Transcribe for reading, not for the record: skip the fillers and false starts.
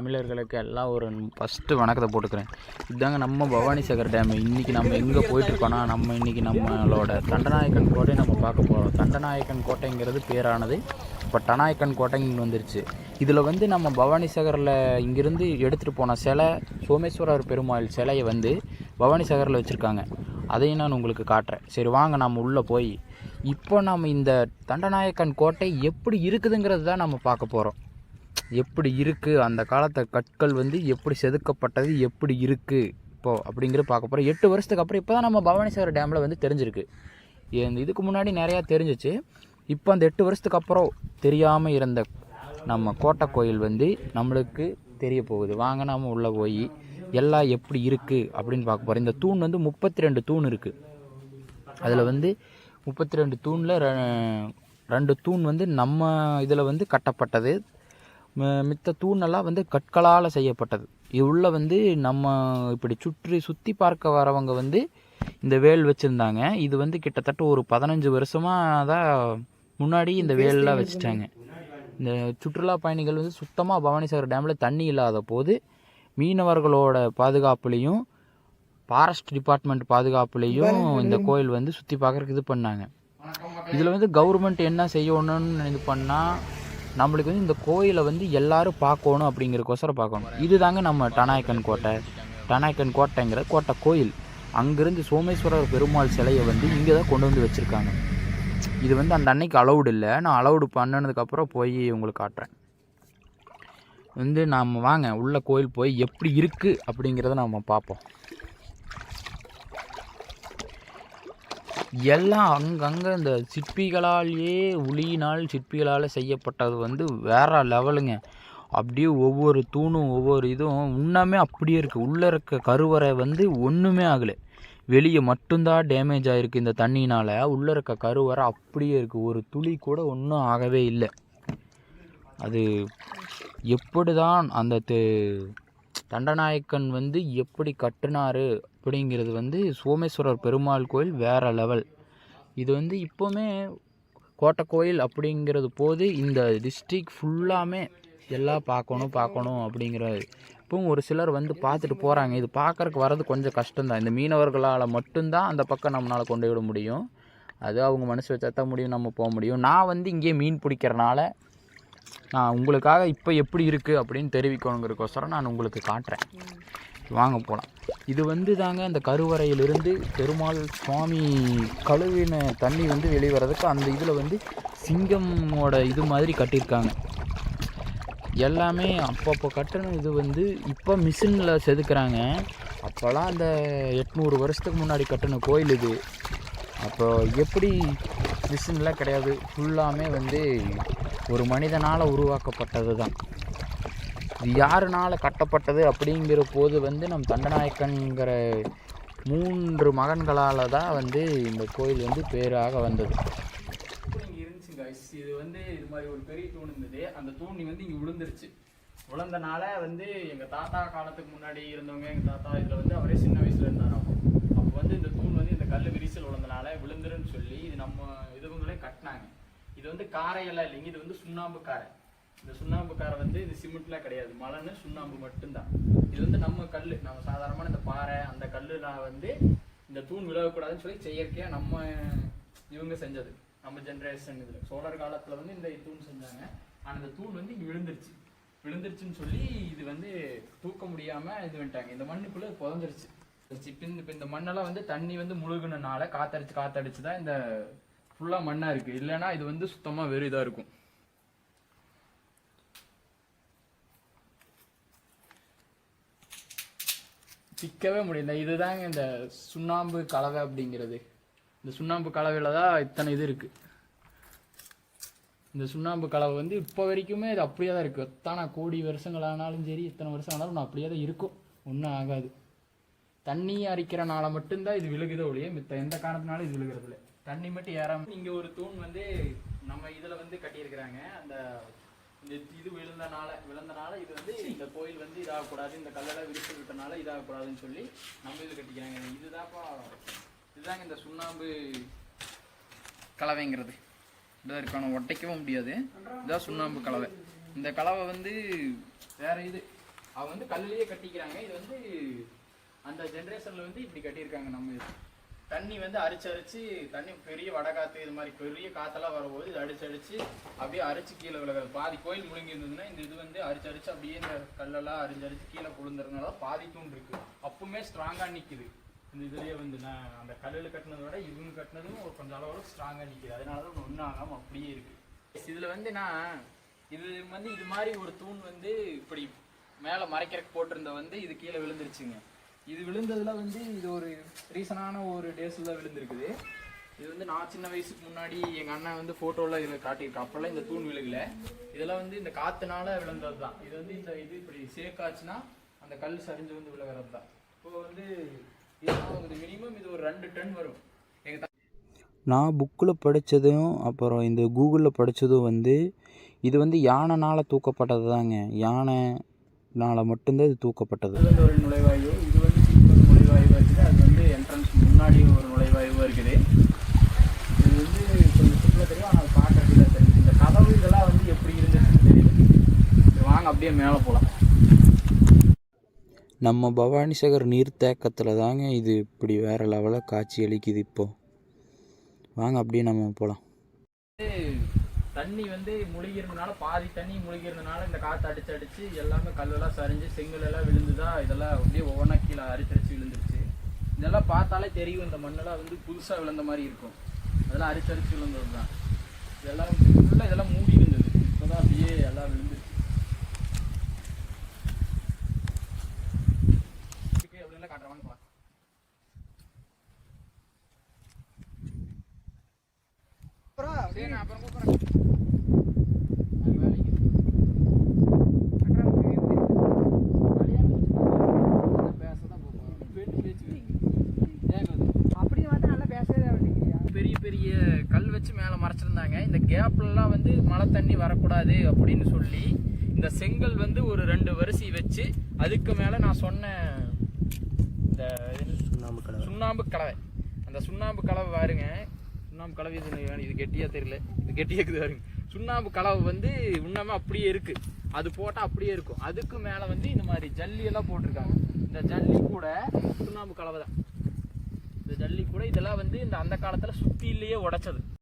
தமிழர்களுக்கு எல்லாம் ஒரு ஃபஸ்ட்டு வணக்கத்தை போட்டுக்கிறேன். இதுதாங்க நம்ம பவானிசாகர் டேமு. இன்றைக்கி நம்ம எங்கே போயிட்டுருக்கோன்னா, நம்ம இன்றைக்கி நம்மளோட தண்டநாயக்கன் கோட்டை நம்ம பார்க்க போகிறோம். தண்டநாயக்கன் கோட்டைங்கிறது பேரானது, இப்போ டநாயக்கன் கோட்டைன்னு வந்துருச்சு. இதில் வந்து நம்ம பவானிசாகரில் இங்கேருந்து எடுத்துகிட்டு போன சிலை, சோமேஸ்வரர் பெருமாள் சிலையை வந்து பவானிசாகரில் வச்சுருக்காங்க. அதையும் நான் உங்களுக்கு காட்டுறேன். சரி வாங்க நம்ம உள்ளே போய் இப்போ நம்ம இந்த தண்டநாயக்கன் கோட்டை எப்படி இருக்குதுங்கிறது தான் நம்ம பார்க்க போகிறோம். எப்படி இருக்குது, அந்த காலத்து கற்கள் வந்து எப்படி செதுக்கப்பட்டது, எப்படி இருக்குது இப்போது அப்படிங்கிறது பார்க்க போகிறோம். 8 வருஷத்துக்கு அப்புறம் இப்போ தான் நம்ம பவானிசாகர் டேமில் வந்து தெரிஞ்சிருக்கு. இதுக்கு முன்னாடி நிறையா தெரிஞ்சிச்சு. இப்போ அந்த 8 வருஷத்துக்கு அப்புறம் தெரியாமல் இருந்த நம்ம கோட்டை கோயில் வந்து நம்மளுக்கு தெரிய போகுது. வாங்க நம்ம உள்ளே போய் எல்லாம் எப்படி இருக்குது அப்படின்னு பார்க்க போகிறோம். இந்த தூண் வந்து 32 தூண் இருக்குது. அதில் வந்து 32 தூணில் 2 தூண் வந்து நம்ம இதில் வந்து கட்டப்பட்டது. மித்த தூணெல்லாம் வந்து கற்களால் செய்யப்பட்டது. இது உள்ள வந்து நம்ம இப்படி சுற்றி பார்க்க வரவங்க வந்து இந்த வேல் வச்சுருந்தாங்க. இது வந்து கிட்டத்தட்ட ஒரு 15 வருஷமாக தான் முன்னாடி இந்த வேலெலாம் வச்சுட்டாங்க. இந்த சுற்றுலா பயணிகள் வந்து சுத்தமாக பவானிசாகர் டேமில் தண்ணி இல்லாத போது மீனவர்களோட பாதுகாப்புலேயும் ஃபாரஸ்ட் டிபார்ட்மெண்ட் பாதுகாப்புலேயும் இந்த கோயில் வந்து சுற்றி பார்க்குறதுக்கு இது பண்ணாங்க. இதில் வந்து கவர்மெண்ட் என்ன செய்யணும்னு இது பண்ணால், நம்மளுக்கு வந்து இந்த கோயிலை வந்து எல்லோரும் பார்க்கணும் அப்படிங்கிறக்கோசரம் பார்க்கணும். இது தாங்க நம்ம டநாயக்கன் கோட்டை. டநாயக்கன் கோட்டைங்கிற கோட்டை கோயில். அங்கேருந்து சோமேஸ்வரர் பெருமாள் சிலையை வந்து இங்கே தான் கொண்டு வந்து வச்சுருக்காங்க. இது வந்து அந்த அன்னைக்கு அலௌடு இல்லை. நான் அலௌடு பண்ணினதுக்கப்புறம் போய் உங்களுக்கு காட்டுறேன். வந்து நாம் வாங்க உள்ள கோயில் போய் எப்படி இருக்குது அப்படிங்கிறத நம்ம பார்ப்போம். எல்லாம் அங்கங்கே இந்த சிற்பிகளாலேயே உளியினால் சிற்பிகளால் செய்யப்பட்டது வந்து வேறு லெவலுங்க. அப்படியே ஒவ்வொரு தூணும் ஒவ்வொரு இதுவும் இன்னமே அப்படியே இருக்குது. உள்ளே இருக்க கருவறை வந்து ஒன்றுமே ஆகலை, வெளியே மட்டும்தான் டேமேஜ் ஆகிருக்கு இந்த தண்ணினால். உள்ளே இருக்க கருவறை அப்படியே இருக்குது, ஒரு துளி கூட ஒன்றும் ஆகவே இல்லை. அது எப்படி தான் அந்த தண்டநாயக்கன் வந்து எப்படி கட்டினார் அப்படிங்கிறது வந்து சோமேஸ்வரர் பெருமாள் கோயில் வேறு லெவல். இது வந்து இப்போவுமே கோட்டை கோயில் அப்படிங்கிறது போது இந்த டிஸ்ட்ரிக் ஃபுல்லாமே எல்லாம் பார்க்கணும் அப்படிங்கிறது. இப்போவும் ஒரு சிலர் வந்து பார்த்துட்டு போகிறாங்க. இது பார்க்குறக்கு வர்றது கொஞ்சம் கஷ்டம்தான். இந்த மீனவர்களால் மட்டும்தான் அந்த பக்கம் நம்மளால் கொண்டு விட முடியும். அது அவங்க மனசு வச்சா தான் முடியும், நம்ம போக முடியும். நான் வந்து இங்கேயே மீன் பிடிக்கிறனால நான் உங்களுக்காக இப்போ எப்படி இருக்குது அப்படின்னு தெரிவிக்கணுங்கிறக்கோசரம் நான் உங்களுக்கு காட்டுறேன். வாங்க போகலாம். இது வந்து தாங்க அந்த கருவறையிலிருந்து பெருமாள் சுவாமி கழுவின தண்ணி வந்து வெளிவரதுக்கு அந்த இதில் வந்து சிங்கமோட இது மாதிரி கட்டியிருக்காங்க. எல்லாமே அப்பப்போ கட்டின இது வந்து இப்போ மிஷினில் செதுக்குறாங்க. அப்போல்லாம் அந்த 800 வருஷத்துக்கு முன்னாடி கட்டின கோயில் இது. அப்போ எப்படி மிஷின்லாம் கிடையாது, ஃபுல்லாமே வந்து ஒரு மனிதனால் உருவாக்கப்பட்டது தான். இது யாருனால் கட்டப்பட்டது அப்படிங்கிற போது வந்து நம் தண்டநாயக்கன்கிற 3 மகன்களால் தான் வந்து இந்த கோயில் வந்து பேராக வந்தது. இருந்துச்சு கைஸ். இது வந்து இது மாதிரி ஒரு பெரிய தூண் இருந்தது. அந்த தூண் வந்து இங்கே விழுந்தனால வந்து எங்கள் தாத்தா காலத்துக்கு முன்னாடி இருந்தவங்க, எங்கள் தாத்தா இதில் வந்து அவரே சின்ன வயசில் இருந்தாராம். அப்போ வந்து இந்த தூண் வந்து இந்த கல் விரிசல் விழுந்தனால விழுந்துருன்னு சொல்லி இது நம்ம இதுவங்களே கட்டினாங்க. இது வந்து காரையெல்லாம் இல்லைங்க, இது வந்து சுண்ணாம்பு காரை. இந்த சுண்ணாம்பு காரை வந்து இது சிமெண்ட்லாம் கிடையாது, மலைன்னு சுண்ணாம்பு மட்டும்தான். இது வந்து நம்ம கல், நம்ம சாதாரணமான இந்த பாறை அந்த கல்லுலாம் வந்து இந்த தூண் விழக்கூடாதுன்னு சொல்லி செயற்கையாக நம்ம இவங்க செஞ்சது. நம்ம ஜென்ரேஷன் இதில் சோழர் காலத்தில் வந்து இந்த தூண் செஞ்சாங்க. ஆனால் இந்த தூண் வந்து இங்கே விழுந்துருச்சுன்னு சொல்லி இது வந்து தூக்க முடியாமல் இது பண்ணிட்டாங்க. இந்த மண்ணுக்குள்ளே புதஞ்சிருச்சு. இப்போ இந்த மண்ணெல்லாம் வந்து தண்ணி வந்து முழுகுனனால காத்தடிச்சு தான் இந்த ஃபுல்லாக மண்ணாக இருக்குது. இல்லைன்னா இது வந்து சுத்தமாக வெறும் இதாக இருக்கும். சிக்கவே முடியல. இதுதாங்க இந்த சுண்ணாம்பு கலவை அப்படிங்கிறது. இந்த சுண்ணாம்பு கலவையில் தான் இத்தனை இது இருக்குது. இந்த சுண்ணாம்பு கலவை வந்து இப்போ வரைக்குமே இது அப்படியே தான் இருக்குது. எத்தனை கோடி வருஷங்கள் ஆனாலும் சரி, எத்தனை வருஷம் ஆனாலும் நான் அப்படியே தான் இருக்கும், ஒன்றும் ஆகாது. தண்ணி அரிக்கிறனால மட்டும்தான் இது விழுகுதோ ஒழிய மித்த எந்த காரணத்தினாலும் இது விழுகிறது இல்லை. தண்ணி மட்டும் ஏறாமல் இங்கே ஒரு தூண் வந்து நம்ம இதில் வந்து கட்டியிருக்கிறாங்க. அந்த இந்த இது விழுந்தனால இது வந்து இந்த கோயில் வந்து இதாகக்கூடாது, இந்த கல்லடை விரிசல் விட்டனால இதாகக்கூடாதுன்னு சொல்லி நம்ம இது கட்டிக்கிறாங்க. இதுதாங்க இந்த சுண்ணாம்பு கலவைங்கிறது. இதாக இருக்கான ஒட்டைக்கவும் முடியாது. இதுதான் சுண்ணாம்பு கலவை. இந்த கலவை வந்து வேறு இது அவங்க வந்து கல்லுலேயே கட்டிக்கிறாங்க. இது வந்து அந்த ஜென்ரேஷனில் வந்து இப்படி கட்டியிருக்காங்க. நம்ம தண்ணி வந்து அரிச்சு தண்ணி பெரிய வடகாற்று இது மாதிரி பெரிய காற்றெல்லாம் வரும்போது இது அடிச்சு அப்படியே அரிச்சு கீழே விழுகாது. பாதி கோயில் முழுங்கி இருந்ததுன்னா இந்த இது வந்து அரிச்சு அப்படியே இந்த கல்லெல்லாம் அரிச்சு கீழே விழுந்துறதுனால பாதி தூண் இருக்கு. அப்பவுமே ஸ்ட்ராங்காக நிற்குது. இந்த இதுலேயே வந்து நான் அந்த கல்லில் கட்டினதை விட இவங்க கட்டினதும் ஒரு கொஞ்சம் அளவு ஸ்ட்ராங்காக நிற்கிது. அதனால தான் ஒன்றும் ஆகாமல் அப்படியே இருக்கு. இதில் வந்து நான் இது வந்து இது மாதிரி ஒரு தூண் வந்து இப்படி மேலே மறைக்கிறதுக்கு போட்டிருந்த வந்து இது கீழே விழுந்துருச்சுங்க. இது விழுந்ததில் வந்து இது ஒரு ரீசனான ஒரு டேஸில் தான் விழுந்திருக்குது. இது வந்து நான் சின்ன வயசுக்கு முன்னாடி எங்கள் அண்ணன் வந்து ஃபோட்டோவில் இதில் காட்டியிருக்கேன். அப்போல்லாம் இந்த தூண் விழுகலை. இதெல்லாம் வந்து இந்த காற்றுனால விழுந்தது தான். இது வந்து இந்த இது இப்படி சேக்காச்சுன்னா அந்த கல் சரிஞ்சு வந்து விழுகிறது தான். இப்போ வந்து இது மினிமம் இது ஒரு 2 டன் வரும். நான் புக்கில் படித்ததும் அப்புறம் இந்த கூகுளில் படித்ததும் வந்து இது வந்து யானைனால் தூக்கப்பட்டது தாங்க. யானைனால் மட்டும்தான் இது தூக்கப்பட்டது. இது வந்து ஒரு நுழைவாயு. இது வந்து நுழைவாயுவாக இருக்குது. அது வந்து என்ட்ரன்ஸ் முன்னாடி ஒரு நுழைவாயுவாக இருக்குது. இது வந்து கொஞ்சம் சிம்பிளாக தெரியும். ஆனால் அது பார்க்கறதுல தெரியும். இந்த கதவு இதெல்லாம் வந்து எப்படி இருந்துச்சுன்னு தெரியும். வாங்க அப்படியே மேலே போகலாம். நம்ம பவானிசாகர் நீர்த்தேக்கத்தில் தாங்க இது இப்படி வேறு லெவலில் காட்சி அளிக்குது. இப்போது வாங்க அப்படியே நம்ம போகலாம். தண்ணி வந்து முழுகிறதுனால பாதி தண்ணி முழுகிறதுனால இந்த காற்று அடிச்சு எல்லாமே கல்லெல்லாம் சரிஞ்சு செங்கல் எல்லாம் விழுந்துதான் இதெல்லாம் அப்படியே ஒவ்வொன்றா கீழே அரிச்சரிச்சு விழுந்துருச்சு. இதெல்லாம் பார்த்தாலே தெரியும். இந்த மண்ணெல்லாம் வந்து புதுசாக விழுந்த மாதிரி இருக்கும். அதெல்லாம் அரிச்சரிச்சு விழுந்தது தான். இதெல்லாம் ஃபுல்லாக இதெல்லாம் மூடி இருந்தது. இப்போ தான் அப்படியே எல்லாம் விழுந்துருச்சு. அப்படின்லாம் காட்டுறவாங்க பா. சரி நான் அப்புறம் கூப்பிட்றேன். பெரிய பெரிய கல் வச்சு மேலே மறைச்சிருந்தாங்க. இந்த கேப்லலாம் வந்து மழை தண்ணி வரக்கூடாது அப்படின்னு சொல்லி இந்த செங்கல் வந்து ஒரு 2 வரிசை வச்சு அதுக்கு மேலே நான் சொன்ன இந்த சுண்ணாம்பு கலவை, அந்த சுண்ணாம்பு கலவை பாருங்க. சுண்ணாம்பு கலவை இது கெட்டியா தெரியல, இது கெட்டியாக்குது பாருங்க. சுண்ணாம்பு கலவை வந்து இன்னமே அப்படியே இருக்கு. அது போட்டால் அப்படியே இருக்கும். அதுக்கு மேலே வந்து இந்த மாதிரி ஜல்லி எல்லாம் போட்டிருக்காங்க. இந்த ஜல்லி கூட சுண்ணாம்பு கலவை தான். இந்த ஜல்லி கூட இதெல்லாம் வந்து இந்த அந்த காலத்தில் சுத்திலேயே உடைச்சது.